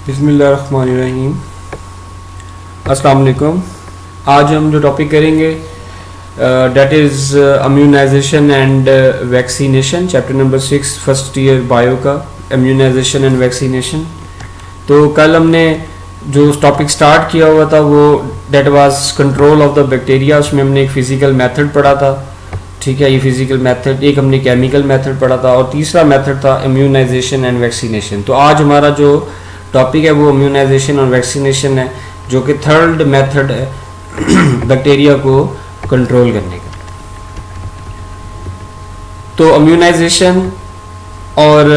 बिस्मिल्लाहिर्रहमानिर्रहीम। अस्सलाम वालेकुम। आज हम जो टॉपिक करेंगे that is immunization and vaccination, chapter number 6 first year bio का इम्यूनाइजेशन एंड वैक्सीनेशन। तो कल हमने जो टॉपिक स्टार्ट किया हुआ था वो that was control of the bacteria. उसमें हमने एक फ़िज़िकल मेथड पढ़ा था, ठीक है। ये फिज़िकल मेथड, एक हमने केमिकल मेथड पढ़ा था और तीसरा मेथड था इम्यूनाइजेशन एंड वैक्सीनेशन। तो आज हमारा जो टॉपिक है वो इम्यूनाइजेशन और वैक्सीनेशन है, जो कि थर्ड मेथड है बैक्टीरिया को कंट्रोल करने का। तो इम्यूनाइजेशन और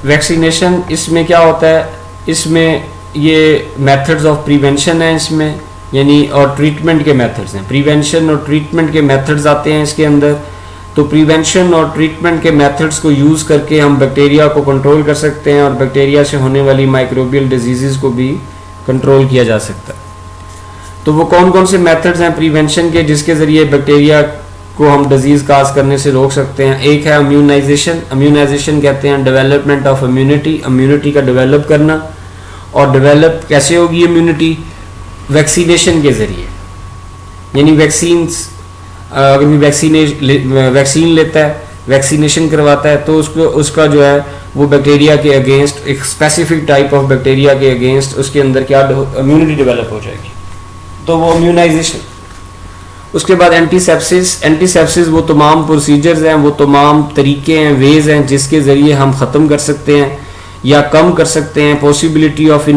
वैक्सीनेशन, इसमें क्या होता है, इसमें ये मेथड्स ऑफ प्रिवेंशन है इसमें, यानी और ट्रीटमेंट के मेथड्स हैं। प्रिवेंशन और ट्रीटमेंट के मेथड्स आते हैं इसके अंदर। तो प्रिवेंशन और ट्रीटमेंट के मेथड्स को यूज़ करके हम बैक्टीरिया को कंट्रोल कर सकते हैं और बैक्टीरिया से होने वाली माइक्रोबियल डिजीज़ को भी कंट्रोल किया जा सकता है। तो वो कौन कौन से मेथड्स हैं प्रिवेंशन के जिसके ज़रिए बैक्टीरिया को हम डिजीज़ काज करने से रोक सकते हैं? एक है इम्यूनाइजेशन। इम्यूनाइजेशन कहते हैं डेवलपमेंट ऑफ इम्यूनिटी, इम्यूनिटी का डेवलप करना। और डेवलप कैसे होगी इम्यूनिटी? वैक्सीनेशन के ज़रिए, यानी वैक्सीन्स, अगर भी वैक्सीन लेता है, वैक्सीनेशन करवाता है, तो उसका जो है वो बैक्टीरिया के अगेंस्ट, एक स्पेसिफिक टाइप ऑफ बैक्टीरिया के अगेंस्ट उसके अंदर क्या इम्यूनिटी डेवलप हो जाएगी, तो वो इम्यूनाइजेशन। उसके बाद एंटीसेप्सिस। एंटीसेप्सिस वो तमाम प्रोसीजर्स हैं, वो तमाम तरीके हैं, वेज हैं जिसके ज़रिए हम ख़त्म कर सकते हैं या कम कर सकते हैं पॉसिबिलिटी ऑफ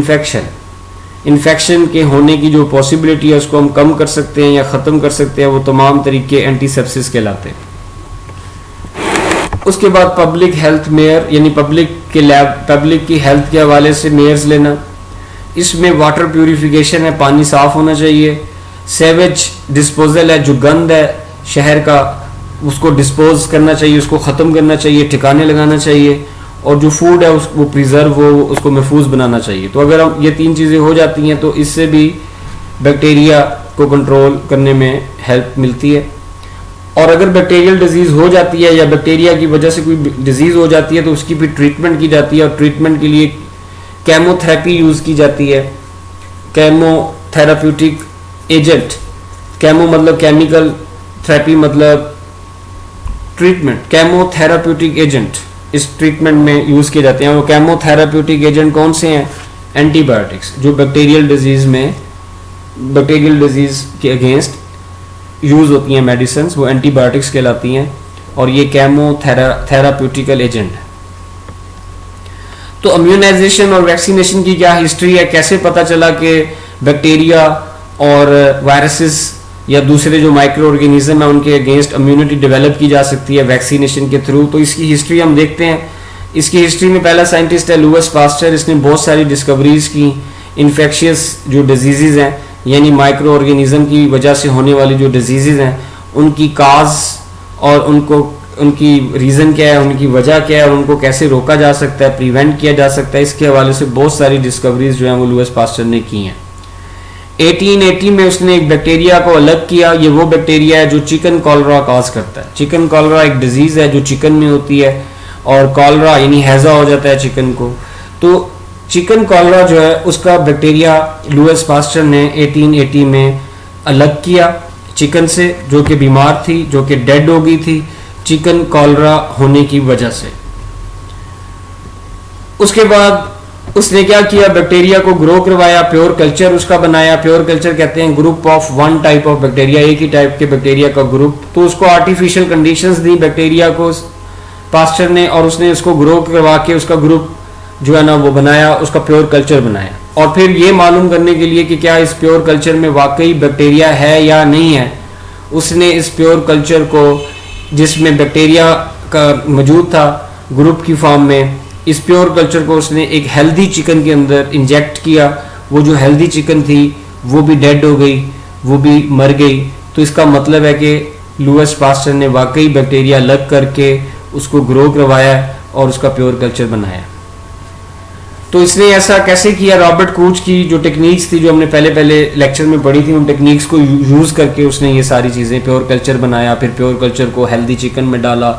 इन्फेक्शन के होने की जो पॉसिबिलिटी है उसको हम कम कर सकते हैं या ख़त्म कर सकते हैं। वो तमाम तरीके एंटीसेप्सिस कहलाते हैं। उसके बाद पब्लिक हेल्थ मेयर, यानी पब्लिक की हेल्थ के हवाले से मेयर्स लेना। इसमें वाटर प्यूरिफिकेशन है, पानी साफ़ होना चाहिए। सेवेज डिस्पोजल है, जो गंद है शहर का उसको डिस्पोज करना चाहिए, उसको ख़त्म करना चाहिए, ठिकाने लगाना चाहिए। और जो फूड है वो प्रिजर्व हो, उसको महफूज बनाना चाहिए। तो अगर हम ये तीन चीज़ें हो जाती हैं तो इससे भी बैक्टीरिया को कंट्रोल करने में हेल्प मिलती है। और अगर बैक्टीरियल डिजीज़ हो जाती है या बैक्टीरिया की वजह से कोई डिजीज़ हो जाती है तो उसकी भी ट्रीटमेंट की जाती है। और ट्रीटमेंट के लिए केमोथेरेपी यूज़ की जाती है, केमोथेराप्यूटिक एजेंट। केमो मतलब केमिकल, थेरेपी मतलब ट्रीटमेंट। केमोथेराप्यूटिक एजेंट इस ट्रीटमेंट में यूज़ किए जाते हैं। वो केमोथेराप्यूटिक एजेंट कौन से हैं? एंटीबायोटिक्स, जो बैक्टीरियल डिजीज़ के अगेंस्ट यूज़ होती हैं मेडिसिन, वो एंटीबायोटिक्स कहलाती हैं। और ये केमोथेराप्यूटिकल एजेंट है। तो इम्यूनाइजेशन और वैक्सीनेशन की क्या हिस्ट्री है, कैसे पता चला कि बैक्टीरिया और वायरसेस या दूसरे जो माइक्रो ऑर्गेनिज्म है उनके अगेंस्ट इम्यूनिटी डेवलप की जा सकती है वैक्सीनेशन के थ्रू? तो इसकी हिस्ट्री हम देखते हैं। इसकी हिस्ट्री में पहला साइंटिस्ट है लुईस पास्चर। इसने बहुत सारी डिस्कवरीज की इन्फेक्शियस जो डिजीज़ हैं, यानी माइक्रो ऑर्गेनिज्म की वजह से होने वाली जो डिजीज़ हैं उनकी काज और उनकी रीज़न क्या है, उनकी वजह क्या है और उनको कैसे रोका जा सकता है, प्रिवेंट किया जा सकता है। इसके हवाले से बहुत सारी डिस्कवरीज जो हैं वो लुईस पास्चर ने की हैं। 1880 में उसने एक बैक्टीरिया को अलग किया। ये वो बैक्टीरिया है जो चिकन कॉलरा काज करता है। चिकन कॉलरा एक डिजीज़ है जो चिकन में होती है और कॉलरा यानी हैज़ा हो जाता है चिकन को। तो चिकन कॉलरा जो है उसका बैक्टीरिया लुईस पास्चर ने 1880 में अलग किया चिकन से, जो कि बीमार थी, जो कि डेड हो गई थी चिकन कॉलरा होने की वजह से। उसके बाद उसने क्या किया, बैक्टीरिया को ग्रो करवाया, प्योर कल्चर उसका बनाया। प्योर कल्चर कहते हैं group of one type of bacteria, एक ही टाइप के बैक्टीरिया का ग्रुप। तो उसको आर्टिफिशियल कंडीशंस दी बैक्टीरिया को पास्चर ने, और उसने उसको ग्रो करवा के उसका ग्रुप जो है ना वो बनाया, उसका प्योर कल्चर बनाया। और फिर ये मालूम करने के लिए कि क्या इस प्योर कल्चर में वाकई बैक्टीरिया है या नहीं है, उसने इस प्योर कल्चर को, जिसमें बैक्टीरिया का मौजूद था ग्रुप की फॉर्म में, इस प्योर कल्चर को उसने एक हेल्दी चिकन के अंदर इंजेक्ट किया। वो जो हेल्दी चिकन थी वो भी डेड हो गई, वो भी मर गई। तो इसका मतलब है कि लुईस पास्चर ने वाकई बैक्टीरिया अलग करके उसको ग्रो करवाया और उसका प्योर कल्चर बनाया। तो इसने ऐसा कैसे किया? रॉबर्ट कूच की जो टेक्निक्स थी, जो हमने पहले लेक्चर में पढ़ी थी, उन टेक्निक्स को यूज़ करके उसने ये सारी चीज़ें, प्योर कल्चर बनाया। फिर प्योर कल्चर को हेल्दी चिकन में डाला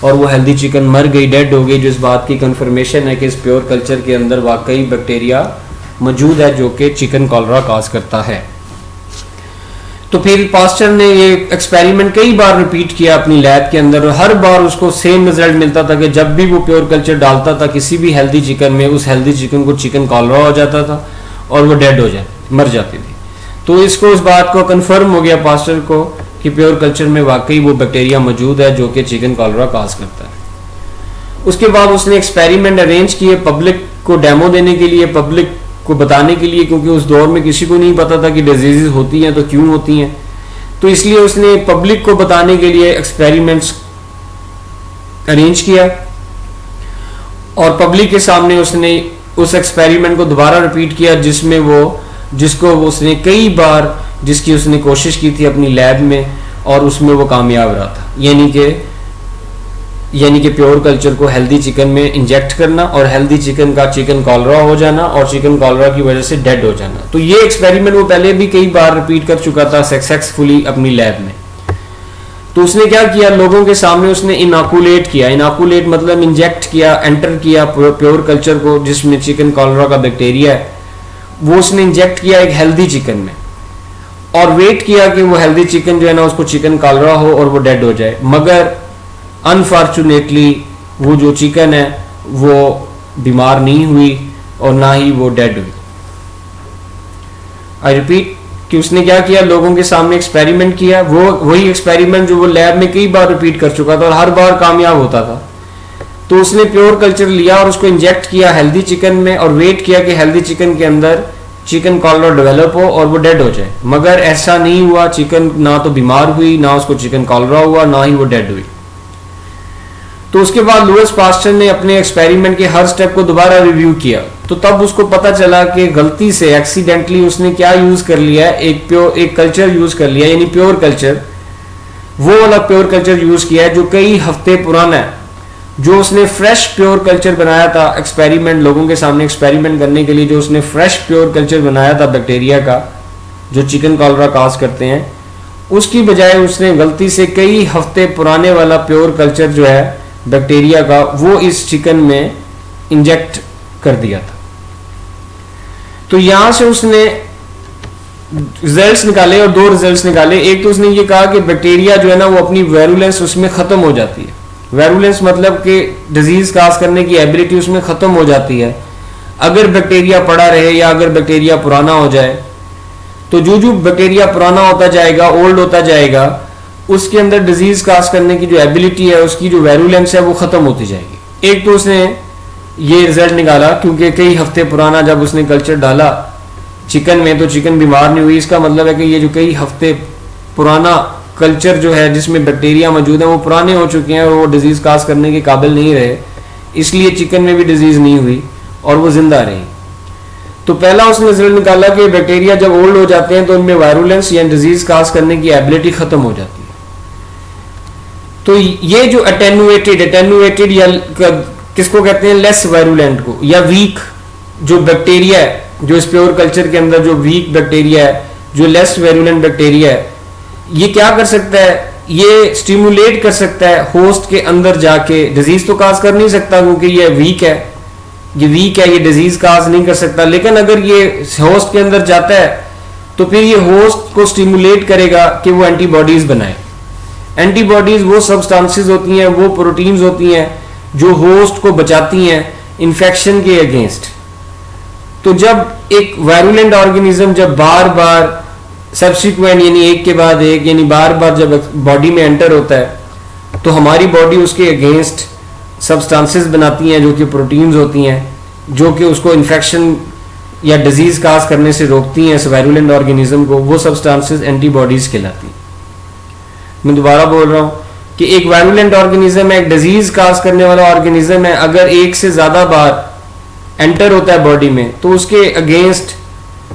और वो हेल्दी चिकन मर गई, डेड हो गई, जो इस बात की कंफर्मेशन है कि इस प्योर कल्चर के अंदर वाकई बैक्टीरिया मौजूद है जो कि चिकन कॉलरा काज करता है। तो फिर पास्टर ने ये एक्सपेरिमेंट कई बार रिपीट किया अपनी लैब के अंदर, और हर बार उसको सेम रिजल्ट मिलता था कि जब भी वो प्योर कल्चर डालता था किसी भी हेल्दी चिकन में, उस हेल्दी चिकन को चिकन कॉलरा हो जाता था और वो डेड हो मर जाती थी। तो इसको उस बात को कंफर्म हो गया पास्टर को कि प्योर कल्चर में वाकई वो बैक्टीरिया मौजूद है जो कि चिकन कॉलरा काज करता है। उसके बाद उसने एक्सपेरिमेंट अरेंज किए पब्लिक को डेमो देने के लिए, पब्लिक को बताने के लिए, क्योंकि उस दौर में किसी को नहीं पता था कि डिजीजेस होती हैं तो क्यों होती हैं। तो इसलिए उसने पब्लिक को बताने के लिए एक्सपेरिमेंट्स अरेंज किया और पब्लिक के सामने उसने उस एक्सपेरिमेंट को दोबारा रिपीट किया जिसको उसने कई बार जिसकी उसने कोशिश की थी अपनी लैब में, और उसमें वो कामयाब रहा था। यानी कि प्योर कल्चर को हेल्दी चिकन में इंजेक्ट करना और हेल्दी चिकन का चिकन कॉलरा हो जाना और चिकन कॉलरा की वजह से डेड हो जाना। तो ये एक्सपेरिमेंट वो पहले भी कई बार रिपीट कर चुका था सक्सेसफुली अपनी लैब में। तो उसने क्या किया, लोगों के सामने उसने इनॉकुलेट किया। इनॉकुलेट मतलब इंजेक्ट किया, एंटर किया प्योर कल्चर को जिसमें चिकन कॉलरा का बैक्टीरिया है, वो उसने इंजेक्ट किया एक हेल्दी चिकन में और वेट किया कि वो हेल्दी चिकन जो है ना उसको चिकन कॉलरा हो और वो डेड हो जाए। मगर अनफॉर्चुनेटली वो जो चिकन है वो बीमार नहीं हुई और ना ही वो डेड हुई। आई रिपीट कि उसने क्या किया, लोगों के सामने एक्सपेरिमेंट किया, वो वही एक्सपेरिमेंट जो वो लैब में कई बार रिपीट कर चुका था और हर बार कामयाब होता था। तो उसने प्योर कल्चर लिया और उसको इंजेक्ट किया हेल्दी चिकन में और वेट किया कि हेल्दी चिकन के अंदर चिकन कॉलरा डेवलप हो और वो डेड हो जाए। मगर ऐसा नहीं हुआ, चिकन ना तो बीमार हुई, ना उसको चिकन कॉलरा हुआ, ना ही वो डेड हुई। तो उसके बाद लुईस पास्चर ने अपने एक्सपेरिमेंट के हर स्टेप को दोबारा रिव्यू किया। तो तब उसको पता चला कि गलती से एक्सीडेंटली उसने क्या यूज कर लिया, एक कल्चर यूज कर लिया, यानी प्योर कल्चर, वो वाला प्योर कल्चर यूज किया है जो कई हफ्ते पुराना है। जो उसने फ्रेश प्योर कल्चर बनाया था एक्सपेरिमेंट, लोगों के सामने एक्सपेरिमेंट करने के लिए जो उसने फ्रेश प्योर कल्चर बनाया था बैक्टीरिया का जो चिकन कॉलरा काज करते हैं, उसकी बजाय उसने गलती से कई हफ्ते पुराने वाला प्योर कल्चर जो है बैक्टीरिया का वो इस चिकन में इंजेक्ट कर दिया था। तो यहां से उसने रिजल्ट्स निकाले और दो रिजल्ट्स निकाले। एक तो उसने ये कहा कि बैक्टीरिया जो है ना वो अपनी वायरुलेंस उसमें खत्म हो जाती है। वायरुलेंस मतलब कि डिजीज काज करने की एबिलिटी उसमें खत्म हो जाती है अगर बैक्टीरिया पड़ा रहे या अगर बैक्टीरिया पुराना हो जाए। तो जो बैक्टीरिया पुराना होता जाएगा, ओल्ड होता जाएगा, उसके अंदर डिजीज काज करने की जो एबिलिटी है, उसकी जो वायरुलेंस है वो खत्म होती जाएगी। एक तो उसने ये रिजल्ट निकाला क्योंकि कई हफ्ते पुराना जब उसने कल्चर डाला चिकन में तो चिकन बीमार नहीं हुई। इसका मतलब है कि ये जो कई हफ्ते पुराना कल्चर जो है जिसमें बैक्टीरिया मौजूद है वो पुराने हो चुके हैं और वो डिजीज काज करने के काबिल नहीं रहे, इसलिए चिकन में भी डिजीज नहीं हुई और वो जिंदा रही। तो पहला उसने रिजल्ट निकाला कि बैक्टीरिया जब ओल्ड हो जाते हैं तो उनमें वायरुलेंस या डिजीज काज करने की एबिलिटी खत्म हो जाती है। तो ये जो अटेनुएटेड या किसको कहते हैं, लेस वायरुलेंट को या वीक जो बैक्टीरिया है, जो इस प्योर कल्चर के अंदर जो वीक बैक्टीरिया है, जो लेस वायरुलेंट बैक्टीरिया है, ये क्या कर सकता है, ये स्टिमुलेट कर सकता है होस्ट के अंदर जाके। डिजीज तो काज कर नहीं सकता क्योंकि ये वीक है, ये डिजीज काज नहीं कर सकता। लेकिन अगर ये होस्ट के अंदर जाता है तो फिर ये होस्ट को स्टिमुलेट करेगा कि वो एंटीबॉडीज बनाए। एंटीबॉडीज वो सब्सटेंसेस होती हैं, वो प्रोटीन्स होती हैं जो होस्ट को बचाती हैं इन्फेक्शन के अगेंस्ट। तो जब एक वायरुलेंट ऑर्गेनिज्म जब बार बार सब्सिक्वेंट यानी एक के बाद एक यानी बार बार जब बॉडी में एंटर होता है तो हमारी बॉडी उसके अगेंस्ट सब्सटेंसेस बनाती हैं जो कि प्रोटीन्स होती हैं, जो कि उसको इन्फेक्शन या डिजीज काज करने से रोकती हैं इस वायरुलेंट ऑर्गेनिज्म को। वो सब्सटेंसेस एंटीबॉडीज कहलाती हैं। मैं दोबारा बोल रहा हूं कि एक वायरुलेंट ऑर्गेनिज्म है, एक डिजीज काज करने वाला ऑर्गेनिज्म है, अगर एक से ज्यादा बार एंटर होता है बॉडी में तो उसके अगेंस्ट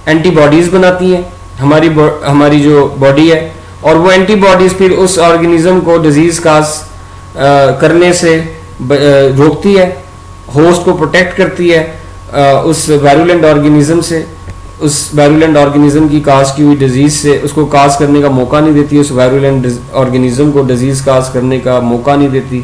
एंटीबॉडीज बनाती है हमारी जो बॉडी है, और वो एंटीबॉडीज फिर उस ऑर्गेनिज्म को डिजीज काज करने से रोकती है, होस्ट को प्रोटेक्ट करती है उस वायरुलेंट ऑर्गेनिज्म से, उस वायरुलेंट ऑर्गेनिज्म की काज की हुई डिजीज से उसको काज करने का मौका नहीं देती, उस वायरुलेंट ऑर्गेनिज्म को डिजीज काज करने का मौका नहीं देती।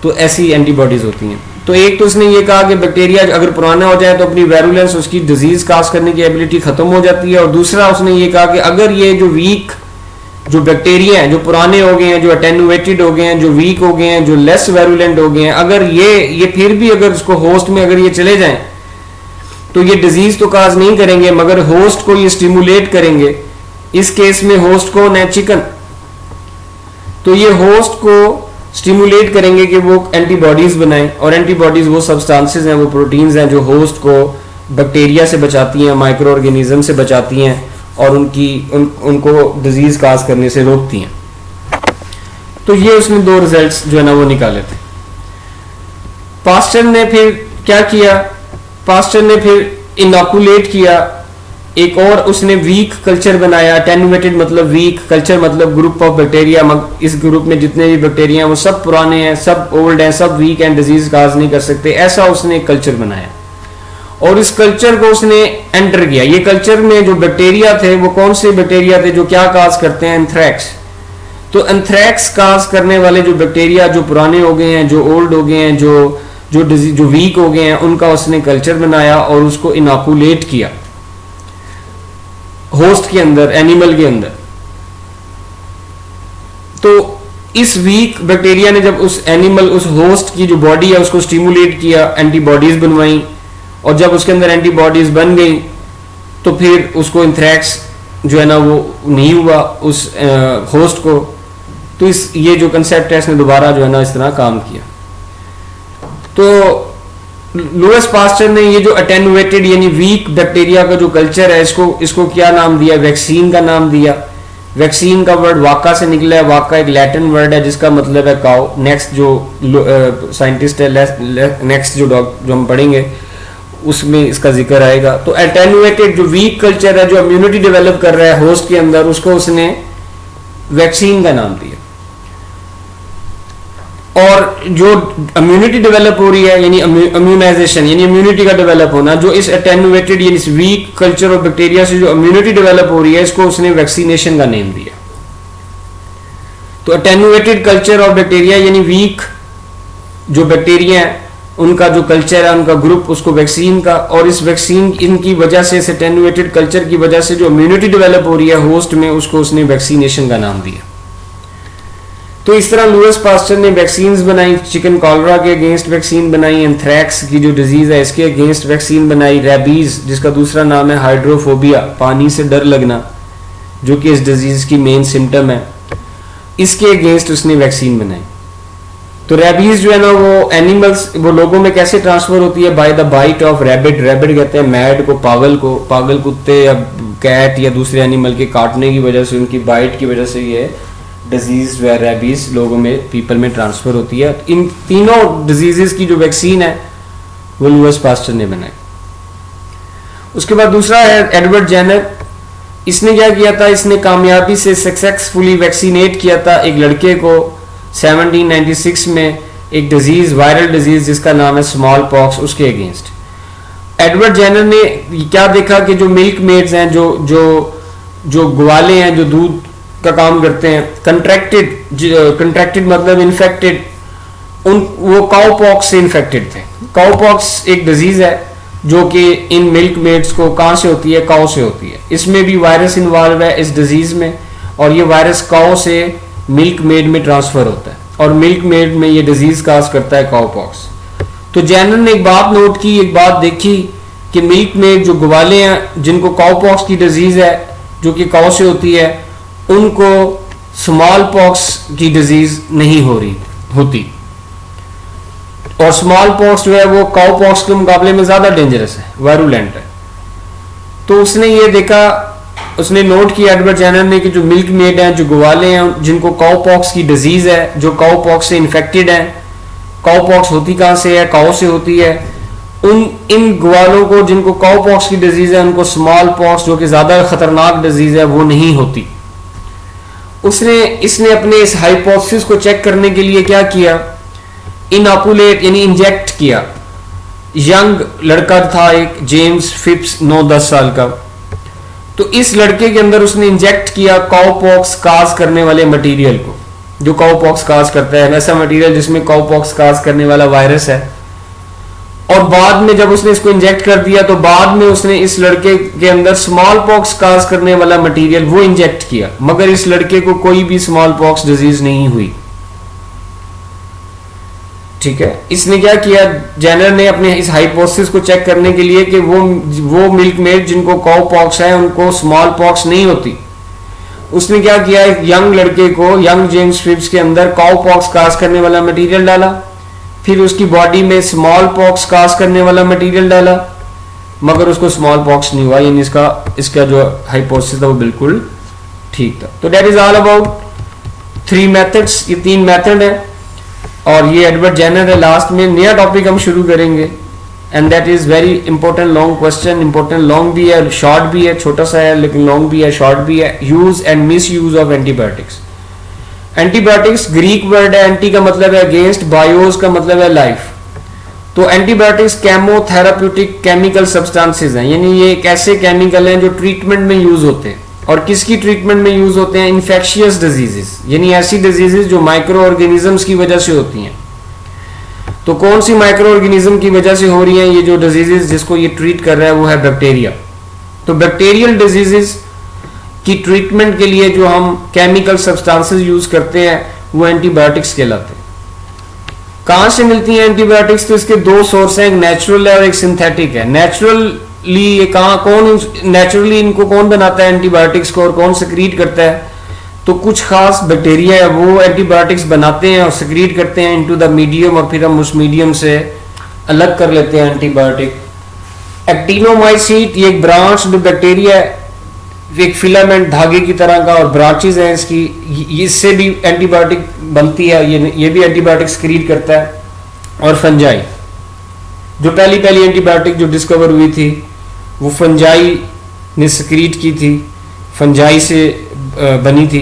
तो ऐसी एंटीबॉडीज होती हैं। तो एक तो उसने ये कहा कि बैक्टीरिया अगर पुराना हो जाए तो अपनी वैरुलेंस, उसकी डिजीज काज करने की एबिलिटी खत्म हो जाती है। और दूसरा उसने ये कहा कि अगर ये जो वीक जो बैक्टीरिया हैं, जो पुराने हो गए हैं, जो अटेनुएटेड हो गए हैं, जो वीक हो गए हैं, जो लेस वैरुलेंट हो गए हैं, अगर ये फिर भी अगर उसको होस्ट में अगर ये चले जाएं तो ये डिजीज तो काज नहीं करेंगे, मगर होस्ट को ये स्टिमुलेट करेंगे। इस केस में होस्ट को न चिकन, तो ये होस्ट को स्टिमुलेट करेंगे कि वो एंटीबॉडीज बनाएं, और एंटीबॉडीज वो सब्सटेंसेस हैं, वो प्रोटीन्स हैं जो होस्ट को बैक्टीरिया से बचाती हैं, माइक्रो ऑर्गेनिज्म से बचाती हैं और उनको डिजीज काज करने से रोकती हैं। तो ये उसने दो रिजल्ट्स जो है ना वो निकाले थे। पास्टर ने फिर क्या किया, पास्टर ने फिर इनोकुलेट किया एक और, उसने वीक कल्चर बनाया। अटेनुएटेड मतलब वीक, कल्चर मतलब ग्रुप ऑफ बैक्टीरिया। इस ग्रुप में जितने भी बैक्टीरिया हैं वो सब पुराने हैं, सब ओल्ड हैं, सब वीक एंड डिजीज काज नहीं कर सकते, ऐसा उसने एक कल्चर बनाया। और इस कल्चर को उसने एंटर किया। ये कल्चर में जो बैक्टीरिया थे वो कौन से बैक्टीरिया थे, जो क्या काज करते हैं, एंथ्रैक्स। तो एंथ्रैक्स काज करने वाले जो बैक्टीरिया जो पुराने हो गए हैं, जो ओल्ड हो गए हैं, जो वीक हो गए हैं, उनका उसने कल्चर बनाया और उसको इनोकुलेट किया होस्ट के अंदर, एनिमल के अंदर। तो इस वीक बैक्टीरिया ने जब उस एनिमल, उस होस्ट की जो बॉडी है उसको स्टिमुलेट किया, एंटीबॉडीज बनवाई, और जब उसके अंदर एंटीबॉडीज बन गई तो फिर उसको एंथ्रैक्स जो है ना वो नहीं हुआ उस होस्ट को। तो ये जो कंसेप्ट है इसने दोबारा जो है ना इस तरह काम किया। तो लुईस पास्टर ने ये जो अटेनुएटेड यानी वीक बैक्टीरिया का जो कल्चर है इसको क्या नाम दिया, वैक्सीन का नाम दिया। वैक्सीन का वर्ड वाका से निकला है। वाका एक लैटिन वर्ड है जिसका मतलब है काउ। नेक्स्ट जो साइंटिस्ट है, नेक्स्ट जो हम पढ़ेंगे उसमें इसका जिक्र आएगा। तो अटेनुएटेड जो वीक कल्चर है, जो इम्यूनिटी डेवलप कर रहा है होस्ट के अंदर, उसको उसने वैक्सीन का नाम दिया। और जो इम्यूनिटी डेवलप हो रही है यानी इम्यूनाइजेशन यानी इम्यूनिटी का डेवलप होना, जो इस अटेनुएटेड यानी इस वीक कल्चर ऑफ बैक्टीरिया से जो इम्यूनिटी डेवलप हो रही है, इसको उसने वैक्सीनेशन का नेम दिया। तो अटेनुएटेड कल्चर ऑफ बैक्टीरिया यानी वीक जो बैक्टीरिया है उनका जो कल्चर है, उनका ग्रुप, उसको वैक्सीन का। और इस वैक्सीन इनकी वजह से, इस अटेनुएटेड कल्चर की वजह से जो इम्यूनिटी डेवलप हो रही है होस्ट में, उसको उसने वैक्सीनेशन का नाम दिया। तो इस तरह लुईस पास्टर ने वैक्सीन बनाई। चिकन कॉलरा के अगेंस्ट वैक्सीन बनाई, एंथ्रैक्स की जो डिजीज है इसके अगेंस्ट वैक्सीन बनाई, रेबीज जिसका दूसरा नाम है हाइड्रोफोबिया, पानी से डर लगना, जो कि इस डिजीज की मेन सिम्टम है, इसके अगेंस्ट उसने वैक्सीन बनाई। तो रेबीज जो है ना वो एनिमल्स, वो लोगों में कैसे ट्रांसफर होती है, by the bite of rabbit. Rabbit कहते हैं मैड को, पागल कुत्ते या कैट या दूसरे एनिमल के काटने की वजह से, उनकी बाइट की वजह से ये डिजीज व रेबीज लोगों में, पीपल में ट्रांसफर होती है। इन तीनों डिजीजेस की जो वैक्सीन है वो लुईस पास्टर ने बनाई। उसके बाद दूसरा है एडवर्ड जेनर। इसने क्या किया था, इसने कामयाबी से सक्सेसफुली वैक्सीनेट किया था एक लड़के को 1796 में, एक डिजीज, वायरल डिजीज जिसका नाम है स्मॉल पॉक्स, उसके अगेंस्ट। एडवर्ड जेनर ने क्या देखा कि जो मिल्क मेड्स हैं, जो ग्वाले हैं, जो दूध का काम करते हैं, कंट्रैक्टेड मतलब इन्फेक्टेड, वो काउ पॉक्स से इन्फेक्टेड थे। काउ पॉक्स एक डिजीज है जो कि इन मिल्क मेड्स को कहाँ से होती है, काउ से होती है। इसमें भी वायरस इन्वॉल्व है इस डिजीज में, और ये वायरस काउ से मिल्क मेड में ट्रांसफर होता है, और मिल्क मेड में ये डिजीज काज करता है काउ पॉक्स। तो जेनर ने एक बात नोट की, एक बात देखी कि मिल्क मेड जो ग्वाले हैं जिनको काउ पॉक्स की डिजीज है जो कि काउ से होती है, उनको स्मॉल पॉक्स की डिजीज नहीं होती। और स्मॉल पॉक्स जो है वो काउ पॉक्स के मुकाबले में ज्यादा डेंजरस है, वायरुलेंट है। तो उसने ये देखा, उसने नोट किया एडवर्ड जेनर ने कि जो मिल्क मेड हैं, जो ग्वाले हैं जिनको काउ पॉक्स की डिजीज है, जो काउ पॉक्स से इन्फेक्टेड है। काउ पॉक्स होती कहां से है, काउ से होती है। इन ग्वालों को जिनको काउ पॉक्स की डिजीज है, उनको स्मॉल पॉक्स जो कि ज्यादा खतरनाक डिजीज है वो नहीं होती। इसने अपने इस हाइपोथेसिस को चेक करने के लिए क्या किया, इनोकुलेट यानी इंजेक्ट किया। यंग लड़का था एक, जेम्स फिप्स, 9-10 साल का। तो इस लड़के के अंदर उसने इंजेक्ट किया काउ पॉक्स काज करने वाले मटेरियल को, जो काउ पॉक्स काज करता है, वैसा मटेरियल जिसमें काउ पॉक्स काज करने वाला वायरस है, और बाद में जब उसने इसको इंजेक्ट कर दिया तो बाद में उसने इस लड़के के अंदर स्मॉल पॉक्स काज करने वाला मटेरियल वो इंजेक्ट किया, मगर इस लड़के को कोई भी स्मॉल पॉक्स डिजीज नहीं हुई। ठीक है, इसने क्या किया, जेनर ने अपने इस हाइपोथेसिस को चेक करने के लिए कि वो मिल्क मेड जिनको काउ पॉक्स है उनको स्मॉल पॉक्स नहीं होती, उसने क्या किया, एक यंग लड़के को, यंग जेम्स फिप्स के अंदर काउ पॉक्स काज करने वाला मटेरियल डाला, फिर उसकी बॉडी में स्मॉल पॉक्स काज करने वाला मटेरियल डाला, मगर उसको स्मॉल पॉक्स नहीं हुआ, यानी इसका जो हाइपोथेसिस था वो बिल्कुल ठीक था। तो that is all about 3 methods, ये 3 मेथड है और ये एडवर्ड जेनर है। लास्ट में नया टॉपिक हम शुरू करेंगे and that is very important long question, important long भी है, शॉर्ट भी है, छोटा सा है लेकिन लॉन्ग भी है, शॉर्ट भी है। Use and miss use of antibiotics. Antibiotics Greek word है, एंटी का मतलब है अगेंस्ट, बायोस का मतलब है लाइफ। तो एंटीबायोटिक्स केमोथेराप्यूटिक केमिकल सब्सटेंसेस हैं, यानी ये एक ऐसे केमिकल हैं जो ट्रीटमेंट में यूज होते हैं। और किसकी ट्रीटमेंट में यूज होते हैं, इन्फेक्शियस डिजीजेस, यानी ऐसी डिजीजेस जो माइक्रो ऑर्गेनिजम्स की वजह से होती हैं। तो कौन सी माइक्रो ऑर्गेनिज्म की वजह से हो रही हैं ये जो डिजीजेस जिसको ये ट्रीट कर रहा है वो है बैक्टीरिया। तो बैक्टीरियल डिजीजेस की ट्रीटमेंट के लिए जो हम केमिकल सब्सटेंसेस यूज करते हैं वो एंटीबायोटिक्स कहलाते हैं। कहां से मिलती हैं एंटीबायोटिक्स, तो इसके 2 सोर्स हैं, एक नेचुरल है और एक सिंथेटिक है। नेचुरली ये नेचुरली इनको कौन बनाता है एंटीबायोटिक्स को और कौन सिक्रीट करता है, तो कुछ खास बैक्टीरिया है वो एंटीबायोटिक्स बनाते हैं और सिक्रीट करते हैं इनटू द मीडियम, और फिर हम उस मीडियम से अलग कर लेते हैं एंटीबायोटिक। एक्टिनोमाइसीट ये एक ब्रांच बैक्टीरिया है, एक फिलामेंट धागे की तरह का, और ब्रांचेस हैं इसकी, इससे भी एंटीबायोटिक बनती है, ये भी एंटीबायोटिक सिक्रीट करता है। और फंजाई, जो पहली एंटीबायोटिक जो डिस्कवर हुई थी वो फंजाई ने सिक्रीट की थी, फंजाई से बनी थी,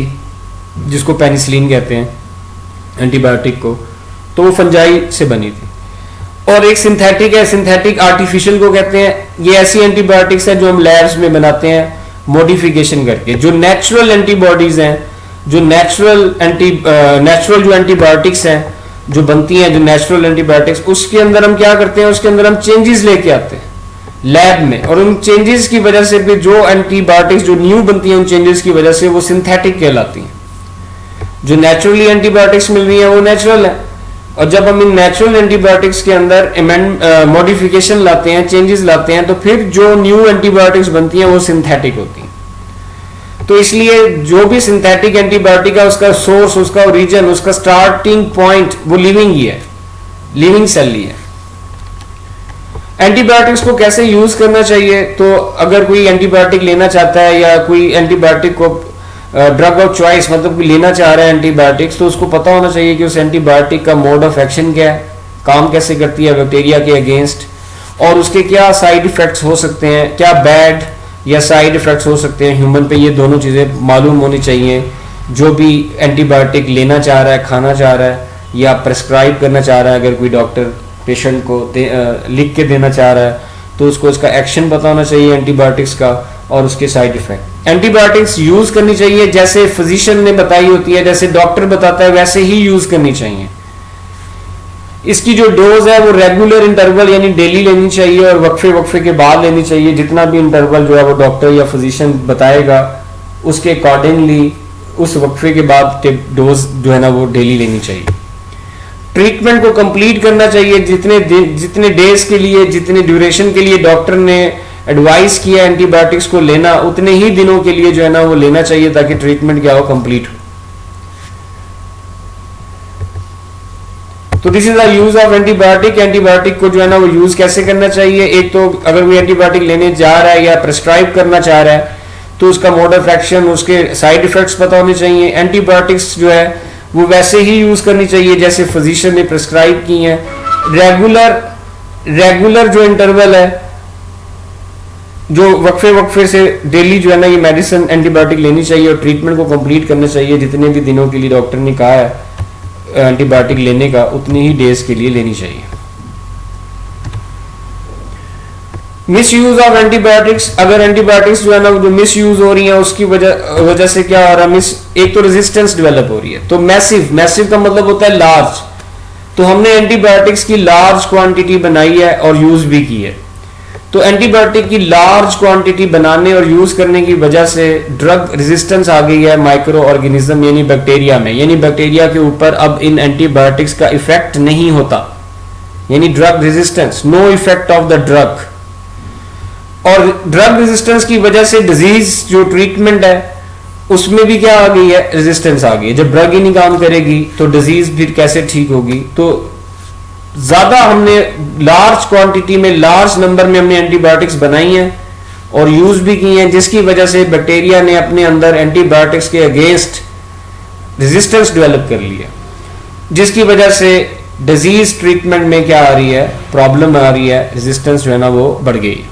जिसको पेनिसिलिन कहते हैं एंटीबायोटिक को, तो वो फंजाई से बनी थी। और एक सिंथेटिक है, सिंथेटिक आर्टिफिशियल को कहते हैं, ये ऐसी एंटीबायोटिक्स है जो हम लैब्स में बनाते हैं मॉडिफिकेशन करके। जो नेचुरल एंटीबॉडीज हैं, जो नेचुरल जो एंटीबायोटिक्स हैं जो बनती हैं, जो नेचुरल एंटीबायोटिक्स, उसके अंदर हम क्या करते हैं, उसके अंदर हम चेंजेस लेके आते हैं लैब में, और उन चेंजेस की वजह से भी जो एंटीबायोटिक्स जो न्यू बनती हैं उन चेंजेस की वजह से वो सिंथेटिक कहलाती हैं। जो नेचुरली एंटीबायोटिक्स मिल रही है वो नेचुरल है, और जब हम इन नेचुरल एंटीबायोटिक्स के अंदर मॉडिफिकेशन लाते हैं, चेंजेस लाते हैं, तो फिर जो न्यू एंटीबायोटिक्स बनती हैं वो सिंथेटिक होती हैं। तो इसलिए जो भी सिंथेटिक एंटीबायोटिक है उसका सोर्स, उसका ओरिजिन, उसका स्टार्टिंग पॉइंट वो लिविंग ही है, लिविंग सेल ही है। एंटीबायोटिक्स को कैसे यूज करना चाहिए, तो अगर कोई एंटीबायोटिक लेना चाहता है या कोई एंटीबायोटिक को ड्रग ऑफ चॉइस मतलब कोई लेना चाह रहा है एंटीबायोटिक्स, तो उसको पता होना चाहिए कि उस एंटीबायोटिक का मोड ऑफ एक्शन क्या है, काम कैसे करती है बैक्टीरिया के अगेंस्ट, और उसके क्या साइड इफेक्ट्स हो सकते हैं, क्या बैड या साइड इफेक्ट्स हो सकते हैं ह्यूमन पे, ये दोनों चीज़ें मालूम होनी चाहिए। जो भी एंटीबायोटिक लेना चाह रहा है, खाना चाह रहा है या प्रेस्क्राइब करना चाह रहा है, अगर कोई डॉक्टर पेशेंट को लिख के देना चाह रहा है तो उसको इसका एक्शन पता होना चाहिए एंटीबायोटिक्स का और उसके साइड इफेक्ट। एंटीबायोटिक्स यूज करनी चाहिए जैसे फिजिशियन ने बताई होती है, जैसे डॉक्टर बताता है वैसे ही यूज करनी चाहिए। इसकी जो डोज है वो रेगुलर इंटरवल यानी डेली लेनी चाहिए और वक्फे के बाद लेनी चाहिए। जितना भी इंटरवल जो है वो डॉक्टर या फिजिशियन बताएगा उसके अकॉर्डिंगली उस वक्फे के बाद डोज जो है ना वो डेली लेनी चाहिए। ट्रीटमेंट को कंप्लीट करना चाहिए जितने डेज के लिए, जितने ड्यूरेशन के लिए डॉक्टर ने एडवाइस किया एंटीबायोटिक्स को लेना, उतने ही दिनों के लिए जो है ना वो लेना चाहिए ताकि ट्रीटमेंट क्या हो, कंप्लीट हो। तो this is the use of antibiotic. Antibiotic को जो है ना वो यूज कैसे करना चाहिए, एक तो अगर वो एंटीबायोटिक लेने जा रहा है या प्रेस्क्राइब करना चाह रहा है तो उसका मोड ऑफ एक्शन, उसके साइड इफेक्ट्स पता होने चाहिए। एंटीबायोटिक्स जो है वो वैसे ही यूज करनी चाहिए जैसे फिजिशियन ने प्रेस्क्राइब की है। रेगुलर जो इंटरवल है, जो वक्फे से डेली जो है ना ये मेडिसिन एंटीबायोटिक लेनी चाहिए और ट्रीटमेंट को कंप्लीट करना चाहिए। जितने भी दिनों के लिए डॉक्टर ने कहा है एंटीबायोटिक लेने का उतनी ही डेज के लिए लेनी चाहिए। मिस यूज ऑफ एंटीबायोटिक्स, अगर एंटीबायोटिक्स जो है ना जो मिस यूज हो रही है उसकी वजह से क्या हो रहा है, एक तो रेजिस्टेंस डेवलप हो रही है। तो मैसिव का मतलब होता है लार्ज, तो हमने एंटीबायोटिक्स की लार्ज क्वांटिटी बनाई है और यूज भी की है। तो एंटीबायोटिक की लार्ज क्वांटिटी बनाने और यूज करने की वजह से ड्रग रेजिस्टेंस आ गई है माइक्रो ऑर्गेनिज्म यानी बैक्टीरिया में, यानी बैक्टीरिया के ऊपर अब इन एंटीबायोटिक्स का इफेक्ट नहीं होता, यानी drug resistance, no effect of the drug. और ड्रग रेजिस्टेंस की वजह से डिजीज जो ट्रीटमेंट है उसमें भी क्या आ गई है, रेजिस्टेंस आ गई है। जब ड्रग ही नहीं काम करेगी तो डिजीज फिर कैसे ठीक होगी। तो ज्यादा हमने लार्ज क्वांटिटी में, लार्ज नंबर में हमने एंटीबायोटिक्स बनाई हैं और यूज भी की हैं, जिसकी वजह से बैक्टीरिया ने अपने अंदर एंटीबायोटिक्स के अगेंस्ट रेजिस्टेंस डेवलप कर लिया, जिसकी वजह से डिजीज ट्रीटमेंट में क्या आ रही है, प्रॉब्लम आ रही है, रेजिस्टेंस जो है ना वो बढ़ गई है।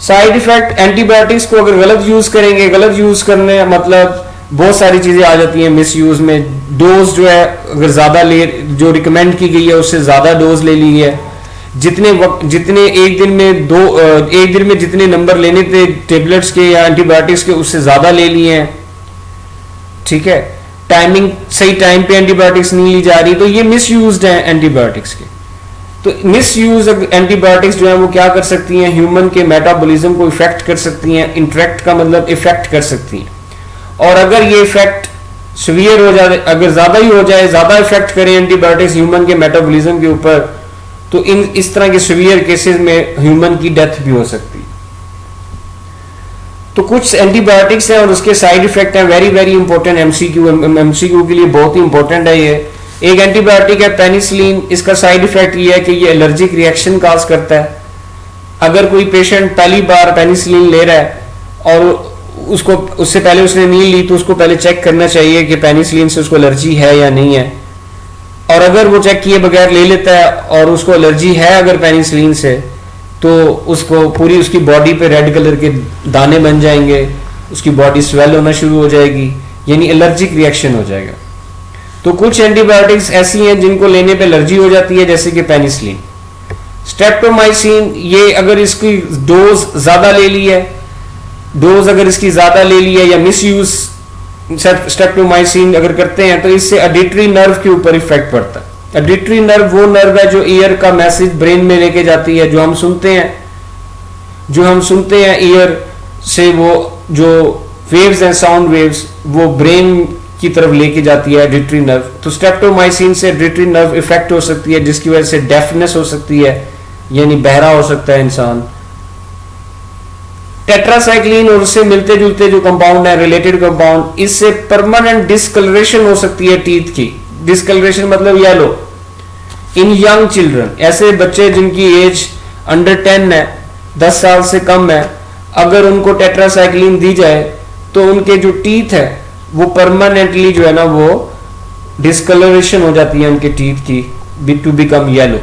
साइड इफेक्ट, एंटीबायोटिक्स को अगर गलत यूज करेंगे, गलत यूज करने मतलब बहुत सारी चीजें आ जाती हैं मिस यूज में। डोज जो है अगर ज्यादा ले, जो रिकमेंड की गई है उससे ज्यादा डोज ले ली है, जितने एक दिन में जितने नंबर लेने थे टेबलेट्स के या एंटीबायोटिक्स के उससे ज्यादा ले लिए हैं, ठीक है। टाइमिंग, सही टाइम पे एंटीबायोटिक्स नहीं ली जा रही, तो ये मिस यूज्ड है एंटीबायोटिक्स के। तो मिस यूज एंटीबायोटिक्स जो है वो क्या कर सकती हैं, ह्यूमन के मेटाबॉलिज्म को इफेक्ट कर सकती हैं। इंटरेक्ट का मतलब इफेक्ट कर सकती हैं, और अगर ये इफेक्ट सीवियर हो जाए, अगर ज्यादा ही हो जाए, ज्यादा इफेक्ट करें एंटीबायोटिक्स ह्यूमन के मेटाबॉलिज्म के ऊपर, तो इस तरह के सीवियर केसेस में ह्यूमन की डेथ भी हो सकती है। तो कुछ एंटीबायोटिक्स हैं और उसके साइड इफेक्ट हैं, वेरी वेरी इंपॉर्टेंट, एमसीक्यू के लिए बहुत ही इंपॉर्टेंट है ये। एक एंटीबायोटिक है पेनिसिलिन, इसका साइड इफेक्ट ये है कि ये एलर्जिक रिएक्शन काज करता है। अगर कोई पेशेंट पहली बार पेनिसिलिन ले रहा है और उसको उससे पहले उसने नहीं ली, तो उसको पहले चेक करना चाहिए कि पेनिसिलिन से उसको एलर्जी है या नहीं है। और अगर वो चेक किए बगैर ले लेता है और उसको एलर्जी है अगर पेनिसिलिन से, तो उसको पूरी उसकी बॉडी पे रेड कलर के दाने बन जाएंगे, उसकी बॉडी स्वेल होना शुरू हो जाएगी, यानी एलर्जिक रिएक्शन हो जाएगा। तो कुछ एंटीबायोटिक्स ऐसी हैं जिनको लेने पे एलर्जी हो जाती है, जैसे कि पेनिसिलिन। स्ट्रेप्टोमाइसिन, ये अगर इसकी डोज ज्यादा ले ली है, डोज अगर इसकी ज्यादा ले ली है या मिस यूज स्ट्रेप्टोमाइसिन अगर करते हैं, तो इससे ऑडिटरी नर्व के ऊपर इफेक्ट पड़ता है। ऑडिटरी नर्व वो नर्व है जो ईयर का मैसेज ब्रेन में लेके जाती है, जो हम सुनते हैं ईयर से, वो जो वेव्स हैं, साउंड वेव्स, वो ब्रेन की तरफ लेके जाती है ऑडिटरी नर्व। तो स्ट्रेप्टोमाइसिन से ऑडिटरी नर्व इफेक्ट हो सकती है, जिसकी वजह से डेफनेस हो सकती है, यानी बहरा हो सकता है इंसान। टेट्रासाइक्लिन और उससे मिलते जुलते जो कंपाउंड है, रिलेटेड कंपाउंड, इससे परमानेंट डिस्कलरेशन हो सकती है टीथ की। डिस्कलरेशन मतलब येलो इन यंग चिल्ड्रन, ऐसे बच्चे जिनकी एज अंडर 10 है, 10 साल से कम है, अगर उनको टेट्रासाइक्लिन दी जाए तो उनके जो टीथ है वो परमानेंटली जो है ना वो डिस्कलरेशन हो जाती है उनके टीथ की, टू बिकम येलो।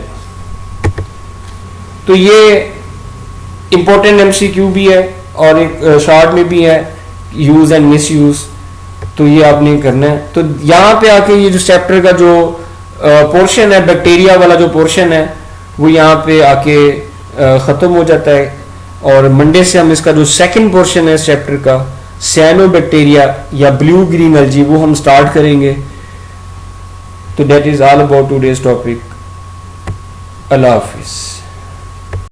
तो ये इंपॉर्टेंट एमसीक्यू भी है और एक शॉर्ट में भी है, यूज एंड मिस यूज, तो ये आपने करना है। तो यहाँ पे आके ये जो चैप्टर का जो पोर्शन है, बैक्टीरिया वाला जो पोर्शन है, वो यहाँ पे आके खत्म हो जाता है। और मंडे से हम इसका जो सेकंड पोर्शन है इस चैप्टर का, साइनोबैक्टीरिया या ब्लू ग्रीन एल्गी, वो हम स्टार्ट करेंगे। तो that is all about today's topic. Allah Hafiz.